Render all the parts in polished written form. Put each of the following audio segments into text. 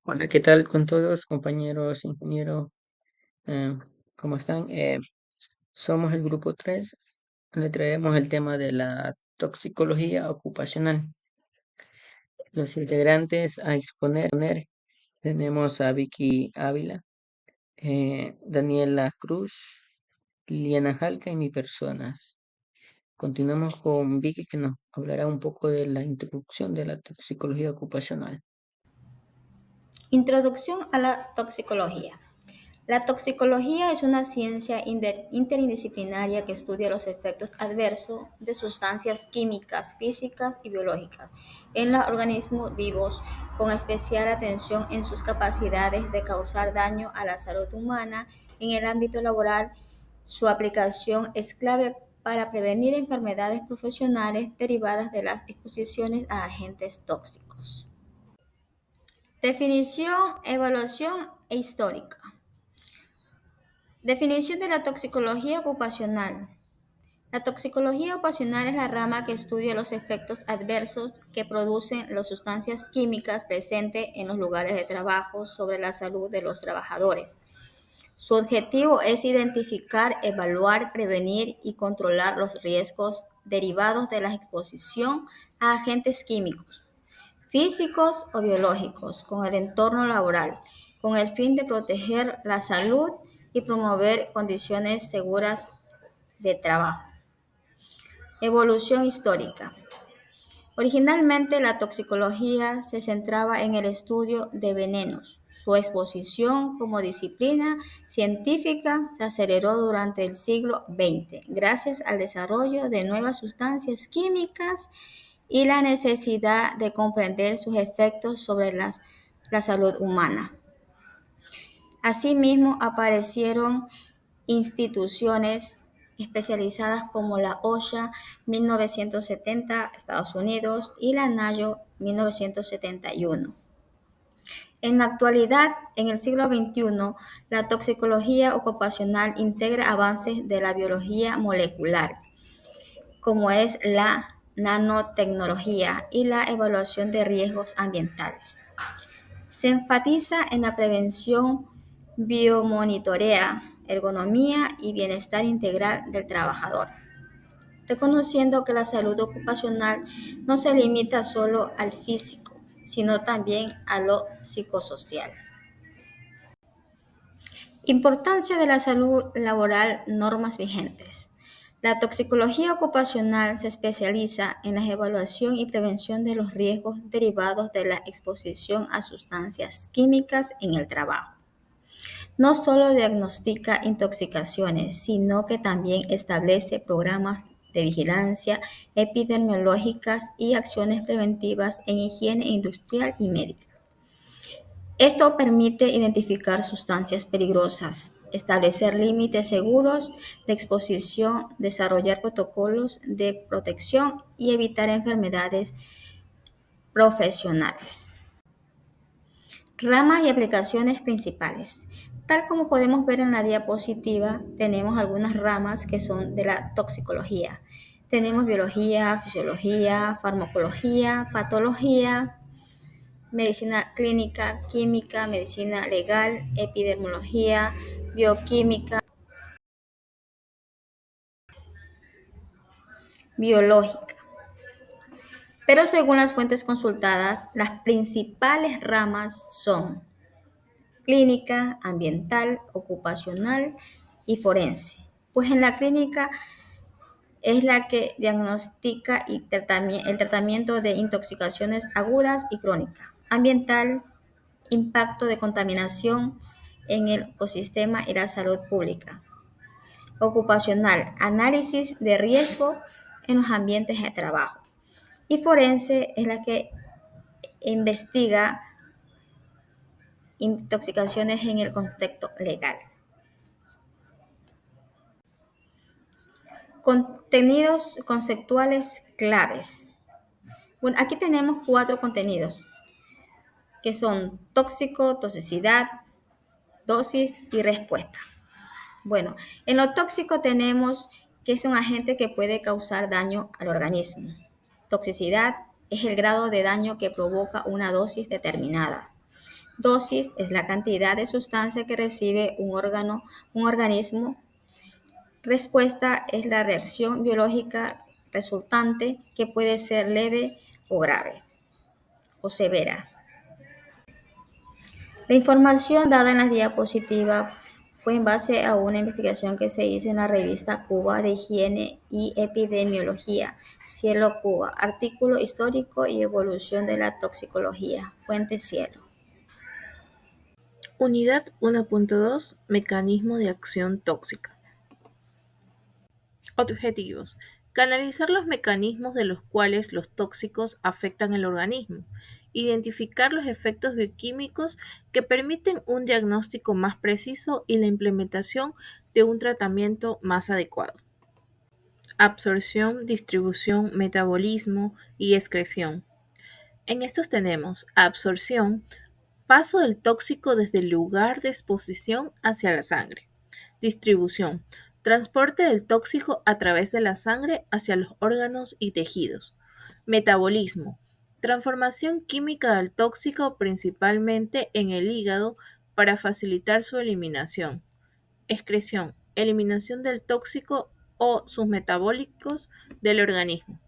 Hola, ¿qué tal con todos, compañeros, ingenieros? Eh, ¿Cómo están? Somos el grupo 3. Le traemos el tema de la toxicología ocupacional. Los integrantes a exponer tenemos a Vicky Ávila, Daniela Cruz, Liliana Jalca y mi personas. Continuamos con Vicky, que nos hablará un poco de la introducción de la toxicología ocupacional. Introducción a la toxicología. La toxicología es una ciencia interdisciplinaria que estudia los efectos adversos de sustancias químicas, físicas y biológicas en los organismos vivos, con especial atención en sus capacidades de causar daño a la salud humana. En el ámbito laboral, su aplicación es clave para prevenir enfermedades profesionales derivadas de las exposiciones a agentes tóxicos. Definición, evaluación e histórica. Definición de la toxicología ocupacional. La toxicología ocupacional es la rama que estudia los efectos adversos que producen las sustancias químicas presentes en los lugares de trabajo sobre la salud de los trabajadores. Su objetivo es identificar, evaluar, prevenir y controlar los riesgos derivados de la exposición a agentes químicos, físicos o biológicos, con el entorno laboral, con el fin de proteger la salud y promover condiciones seguras de trabajo. Evolución histórica. Originalmente la toxicología se centraba en el estudio de venenos. Su exposición como disciplina científica se aceleró durante el siglo XX gracias al desarrollo de nuevas sustancias químicas y la necesidad de comprender sus efectos sobre la salud humana. Asimismo, aparecieron instituciones especializadas como la OSHA 1970, Estados Unidos, y la NIOSH 1971. En la actualidad, en el siglo XXI, la toxicología ocupacional integra avances de la biología molecular, como es la nanotecnología y la evaluación de riesgos ambientales. Se enfatiza en la prevención, biomonitorea, ergonomía y bienestar integral del trabajador, reconociendo que la salud ocupacional no se limita solo al físico, sino también a lo psicosocial. Importancia de la salud laboral, normas vigentes. La toxicología ocupacional se especializa en la evaluación y prevención de los riesgos derivados de la exposición a sustancias químicas en el trabajo. No solo diagnostica intoxicaciones, sino que también establece programas de vigilancia epidemiológicas y acciones preventivas en higiene industrial y médica. Esto permite identificar sustancias peligrosas, establecer límites seguros de exposición, desarrollar protocolos de protección y evitar enfermedades profesionales. Ramas y aplicaciones principales. Tal como podemos ver en la diapositiva, tenemos algunas ramas que son de la toxicología. Tenemos biología, fisiología, farmacología, patología, medicina clínica, química, medicina legal, epidemiología, bioquímica, biológica. Pero según las fuentes consultadas, las principales ramas son clínica, ambiental, ocupacional y forense. Pues en la clínica es la que diagnostica el tratamiento de intoxicaciones agudas y crónicas. Ambiental, impacto de contaminación en el ecosistema y la salud pública. Ocupacional, análisis de riesgo en los ambientes de trabajo. Y forense es la que investiga intoxicaciones en el contexto legal. Contenidos conceptuales claves. Bueno, aquí tenemos 4 contenidos que son tóxico, toxicidad, dosis y respuesta. Bueno, en lo tóxico tenemos que es un agente que puede causar daño al organismo. Toxicidad es el grado de daño que provoca una dosis determinada. Dosis es la cantidad de sustancia que recibe un organismo. Respuesta es la reacción biológica resultante, que puede ser leve o grave o severa. La información dada en la diapositiva fue en base a una investigación que se hizo en la revista Cuba de Higiene y Epidemiología, Cielo Cuba, artículo histórico y evolución de la toxicología, fuente Cielo. Unidad 1.2 Mecanismo de acción tóxica. Objetivos. Canalizar los mecanismos de los cuales los tóxicos afectan el organismo. Identificar los efectos bioquímicos que permiten un diagnóstico más preciso y la implementación de un tratamiento más adecuado. Absorción, distribución, metabolismo y excreción. En estos tenemos absorción, paso del tóxico desde el lugar de exposición hacia la sangre. Distribución, transporte del tóxico a través de la sangre hacia los órganos y tejidos. Metabolismo, transformación química del tóxico principalmente en el hígado para facilitar su eliminación. Excreción, eliminación del tóxico o sus metabólicos del organismo.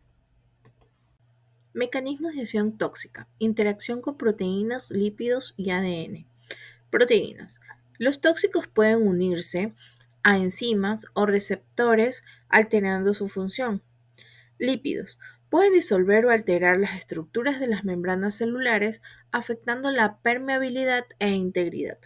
Mecanismos de acción tóxica. Interacción con proteínas, lípidos y ADN. Proteínas. Los tóxicos pueden unirse a enzimas o receptores alterando su función. Lípidos. Pueden disolver o alterar las estructuras de las membranas celulares afectando la permeabilidad e integridad.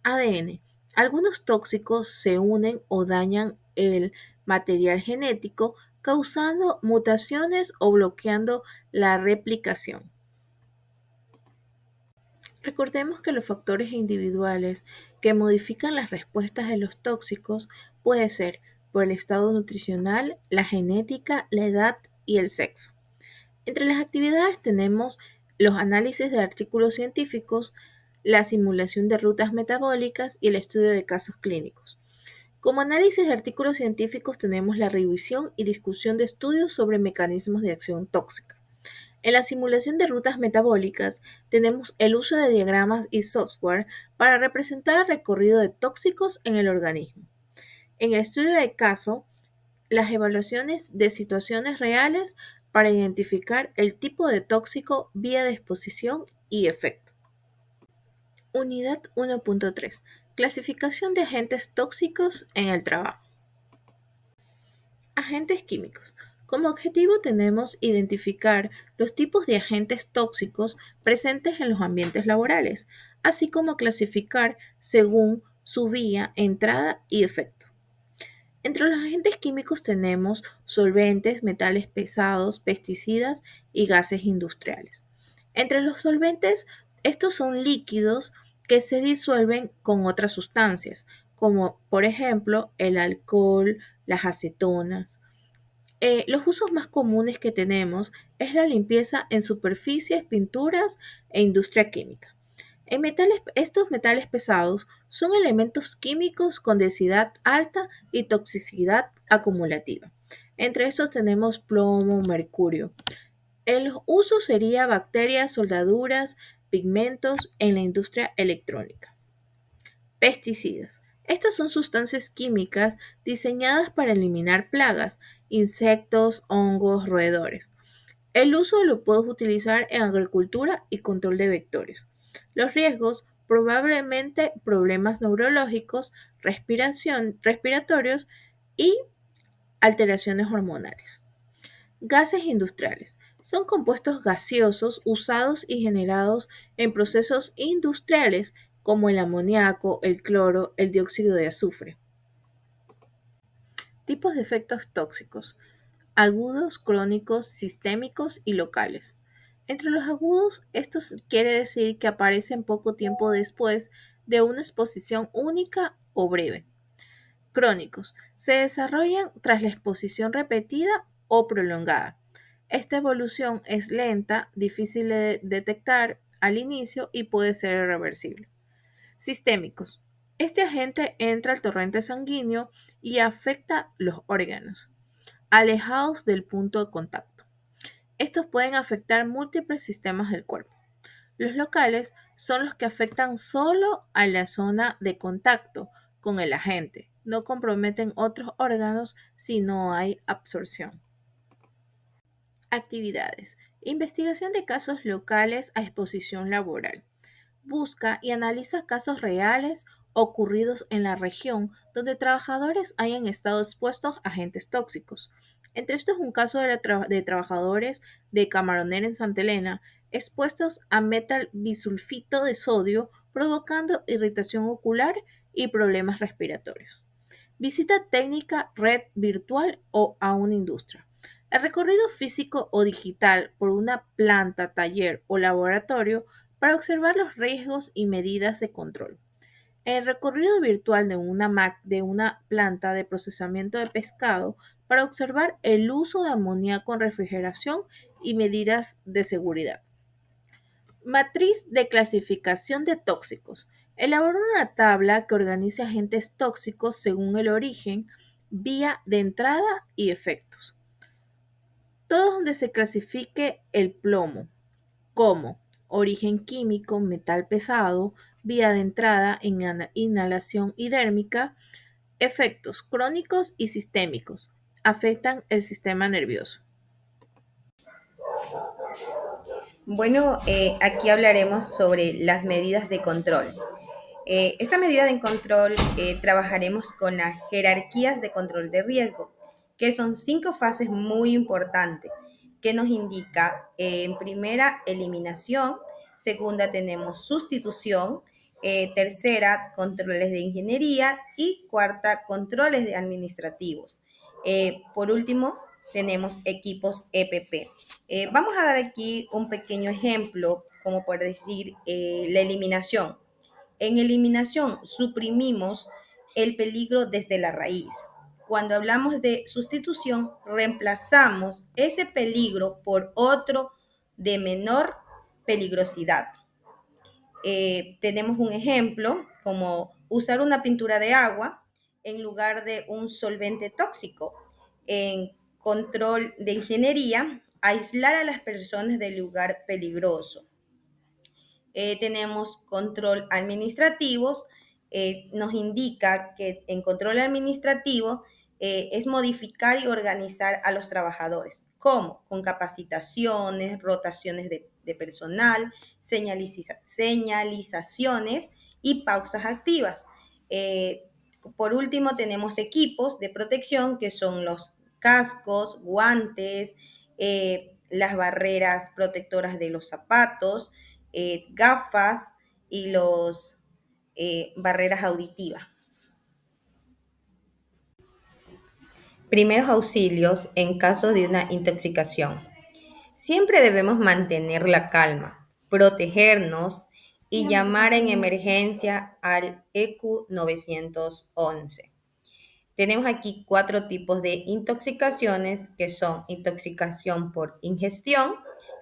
ADN. Algunos tóxicos se unen o dañan el material genético causando mutaciones o bloqueando la replicación. Recordemos que los factores individuales que modifican las respuestas de los tóxicos puede ser por el estado nutricional, la genética, la edad y el sexo. Entre las actividades tenemos los análisis de artículos científicos, la simulación de rutas metabólicas y el estudio de casos clínicos. Como análisis de artículos científicos tenemos la revisión y discusión de estudios sobre mecanismos de acción tóxica. En la simulación de rutas metabólicas tenemos el uso de diagramas y software para representar el recorrido de tóxicos en el organismo. En el estudio de caso, las evaluaciones de situaciones reales para identificar el tipo de tóxico, vía de exposición y efecto. Unidad 1.3. Clasificación de agentes tóxicos en el trabajo. Agentes químicos. Como objetivo tenemos identificar los tipos de agentes tóxicos presentes en los ambientes laborales, así como clasificar según su vía, entrada y efecto. Entre los agentes químicos tenemos solventes, metales pesados, pesticidas y gases industriales. Entre los solventes, estos son líquidos que se disuelven con otras sustancias, como por ejemplo el alcohol, las acetonas. Los usos más comunes que tenemos es la limpieza en superficies, pinturas e industria química. Estos metales pesados son elementos químicos con densidad alta y toxicidad acumulativa. Entre estos tenemos plomo, mercurio. El uso sería bacterias, soldaduras, pigmentos en la industria electrónica. Pesticidas. Estas son sustancias químicas diseñadas para eliminar plagas, insectos, hongos, roedores. El uso lo puedes utilizar en agricultura y control de vectores. Los riesgos, probablemente problemas neurológicos, respiratorios y alteraciones hormonales. Gases industriales. Son compuestos gaseosos usados y generados en procesos industriales como el amoníaco, el cloro, el dióxido de azufre. Tipos de efectos tóxicos: agudos, crónicos, sistémicos y locales. Entre los agudos, esto quiere decir que aparecen poco tiempo después de una exposición única o breve. Crónicos, se desarrollan tras la exposición repetida o prolongada. Esta evolución es lenta, difícil de detectar al inicio y puede ser irreversible. Sistémicos. Este agente entra al torrente sanguíneo y afecta los órganos, alejados del punto de contacto. Estos pueden afectar múltiples sistemas del cuerpo. Los locales son los que afectan solo a la zona de contacto con el agente, no comprometen otros órganos si no hay absorción. Actividades. Investigación de casos locales a exposición laboral. Busca y analiza casos reales ocurridos en la región donde trabajadores hayan estado expuestos a agentes tóxicos. Entre estos un caso de trabajadores de Camaronera en Santa Elena expuestos a metal bisulfito de sodio provocando irritación ocular y problemas respiratorios. Visita técnica, red virtual o a una industria. El recorrido físico o digital por una planta, taller o laboratorio para observar los riesgos y medidas de control. El recorrido virtual de una planta de procesamiento de pescado para observar el uso de amoníaco en refrigeración y medidas de seguridad. Matriz de clasificación de tóxicos. Elabora una tabla que organice agentes tóxicos según el origen, vía de entrada y efectos. Todo donde se clasifique el plomo como origen químico, metal pesado, vía de entrada, inhalación hidérmica, efectos crónicos y sistémicos. Afectan el sistema nervioso. Bueno, aquí hablaremos sobre las medidas de control. Esta medida de control trabajaremos con las jerarquías de control de riesgo, que son 5 fases muy importantes, que nos indica en primera eliminación, segunda tenemos sustitución, tercera controles de ingeniería y cuarta controles de administrativos. Por último, tenemos equipos EPP. Vamos a dar aquí un pequeño ejemplo, como por decir la eliminación. En eliminación suprimimos el peligro desde la raíz. Cuando hablamos de sustitución, reemplazamos ese peligro por otro de menor peligrosidad. Tenemos un ejemplo como usar una pintura de agua en lugar de un solvente tóxico. En control de ingeniería, aislar a las personas del lugar peligroso. Tenemos control administrativos, nos indica que en control administrativo es modificar y organizar a los trabajadores. ¿Cómo? Con capacitaciones, rotaciones de personal, señalizaciones y pausas activas. Por último, tenemos equipos de protección que son los cascos, guantes, las barreras protectoras de los zapatos, gafas y los barreras auditivas. Primeros auxilios en caso de una intoxicación. Siempre debemos mantener la calma, protegernos y llamar en emergencia al EQ 911. Tenemos aquí 4 tipos de intoxicaciones que son intoxicación por ingestión,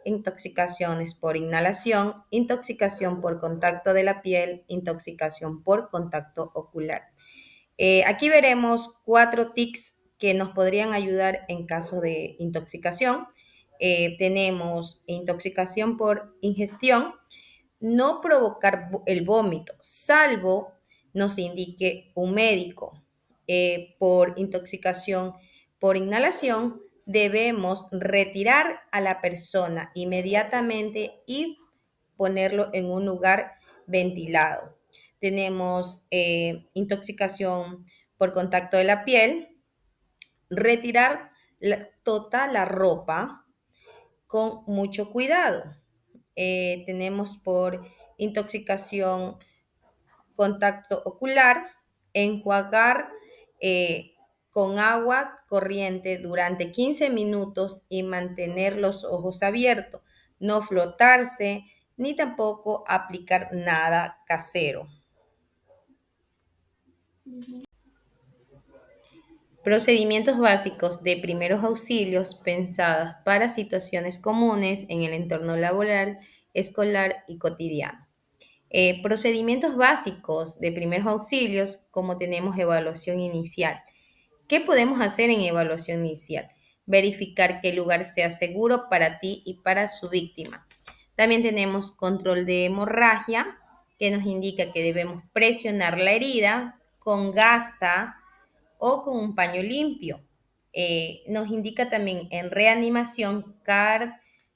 intoxicaciones por inhalación, intoxicación por contacto de la piel, intoxicación por contacto ocular. Aquí veremos 4 tics que nos podrían ayudar en caso de intoxicación. Tenemos intoxicación por ingestión, no provocar el vómito, salvo nos indique un médico. Por intoxicación por inhalación, debemos retirar a la persona inmediatamente y ponerlo en un lugar ventilado. Tenemos intoxicación por contacto de la piel, retirar toda la ropa con mucho cuidado. Tenemos por intoxicación contacto ocular, enjuagar con agua corriente durante 15 minutos y mantener los ojos abiertos, no flotarse ni tampoco aplicar nada casero. Procedimientos básicos de primeros auxilios pensados para situaciones comunes en el entorno laboral, escolar y cotidiano. Procedimientos básicos de primeros auxilios, como tenemos evaluación inicial. ¿Qué podemos hacer en evaluación inicial? Verificar que el lugar sea seguro para ti y para su víctima. También tenemos control de hemorragia, que nos indica que debemos presionar la herida con gasa o con un paño limpio. Nos indica también en reanimación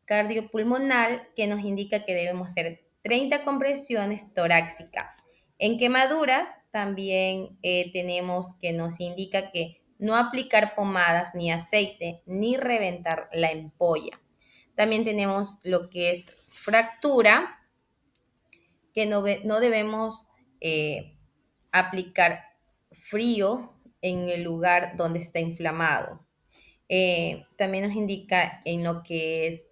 cardiopulmonar, que nos indica que debemos hacer 30 compresiones torácicas. En quemaduras también tenemos que nos indica que no aplicar pomadas ni aceite ni reventar la ampolla. También tenemos lo que es fractura, que no debemos aplicar frío en el lugar donde está inflamado. También nos indica en lo que es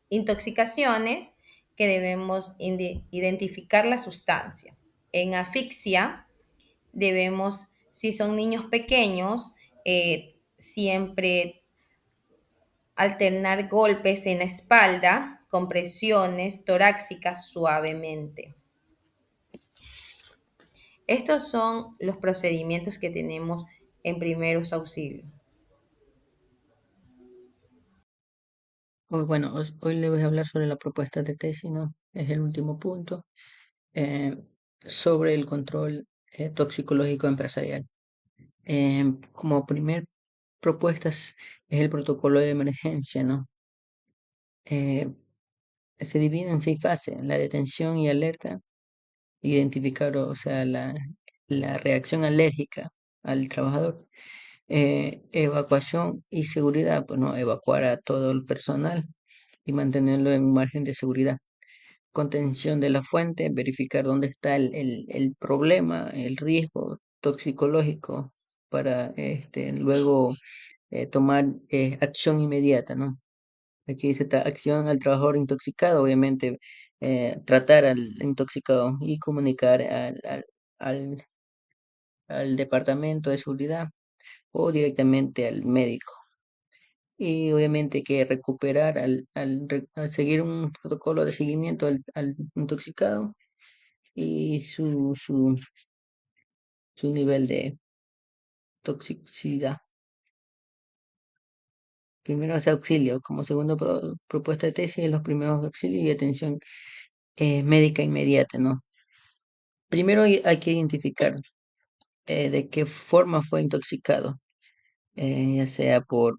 intoxicaciones que debemos identificar la sustancia. En asfixia debemos, si son niños pequeños, siempre alternar golpes en la espalda, compresiones torácicas suavemente. Estos son los procedimientos que tenemos en primeros auxilios. Pues bueno, hoy le voy a hablar sobre la propuesta de tesis, ¿no? Es el último punto, eh, sobre el control toxicológico empresarial. Como primer propuesta es el protocolo de emergencia, ¿no? Eh, Se divide en 6 fases: la detención y alerta, identificar, o sea, la reacción alérgica al trabajador, evacuación y seguridad, pues no, evacuar a todo el personal y mantenerlo en un margen de seguridad. Contención de la fuente, verificar dónde está el problema, el riesgo toxicológico para luego tomar acción inmediata, ¿no? Aquí dice acción al trabajador intoxicado, obviamente tratar al intoxicado y comunicar al, al departamento de seguridad o directamente al médico. Y obviamente que recuperar al seguir un protocolo de seguimiento al intoxicado y su nivel de toxicidad. Primeros auxilios, como segunda propuesta de tesis, los primeros auxilios y atención médica inmediata, ¿no? Primero hay que identificar de qué forma fue intoxicado, ya sea por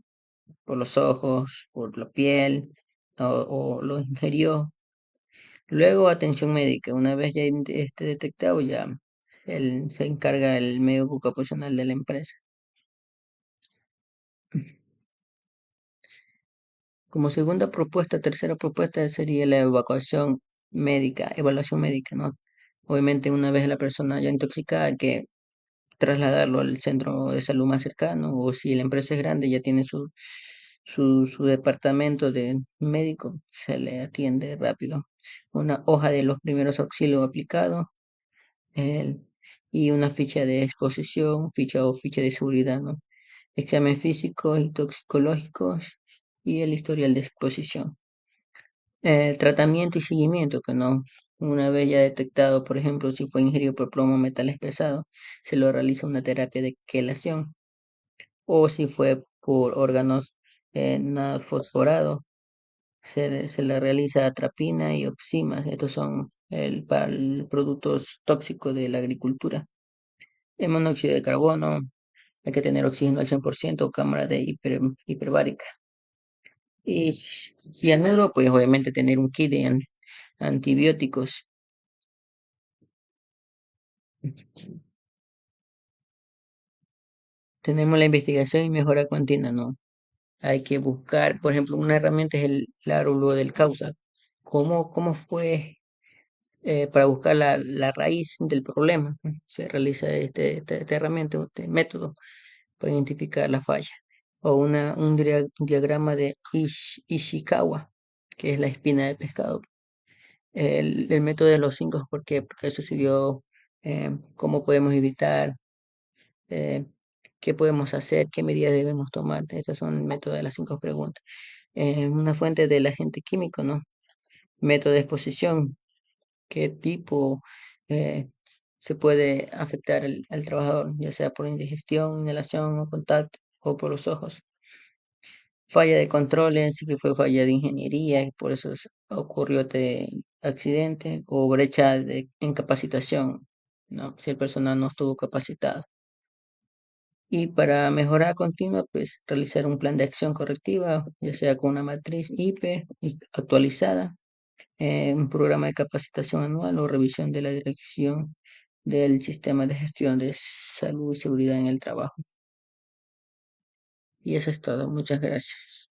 los ojos, por la piel o lo ingirió. Luego atención médica, una vez ya esté detectado, ya se encarga el médico ocupacional de la empresa. Como segunda propuesta, tercera propuesta sería la evaluación médica, ¿no? Obviamente una vez la persona ya intoxicada, hay que trasladarlo al centro de salud más cercano, o si la empresa es grande, ya tiene su departamento de médico, se le atiende rápido. Una hoja de los primeros auxilios aplicados, el- y una ficha de exposición, ficha de seguridad, ¿no? Examen físico y toxicológicos y el historial de exposición. El tratamiento y seguimiento, que no, una vez ya detectado, por ejemplo, si fue ingerido por plomo o metales pesados, se lo realiza una terapia de quelación, o si fue por órganos nada fosforados, se le realiza atropina y oximas. Estos son productos tóxicos de la agricultura. El monóxido de carbono, hay que tener oxígeno al 100%, cámara de hiperbárica. Y cianuro, pues obviamente tener un kit de antibióticos. Tenemos la investigación y mejora continua, ¿no? Hay que buscar, por ejemplo, una herramienta es el árbol del causa. ¿Cómo fue para buscar la raíz del problema? Se realiza esta herramienta, este método para identificar la falla. O un diagrama de Ishikawa, que es la espina de pescado. El método de los 5, ¿por qué? Porque sucedió, cómo podemos evitar, eh, qué podemos hacer, qué medidas debemos tomar. Esas son el método de las 5 preguntas. Una fuente del agente químico, ¿no? Método de exposición, qué tipo eh, se puede afectar al trabajador, ya sea por indigestión, inhalación o contacto, o por los ojos. Falla de control, en sí que fue falla de ingeniería y por eso ocurrió de accidente o brecha en capacitación, ¿no? Si el personal no estuvo capacitado. Y para mejora continua, pues realizar un plan de acción correctiva, ya sea con una matriz IP actualizada, un programa de capacitación anual o revisión de la dirección del sistema de gestión de salud y seguridad en el trabajo. Y eso es todo. Muchas gracias.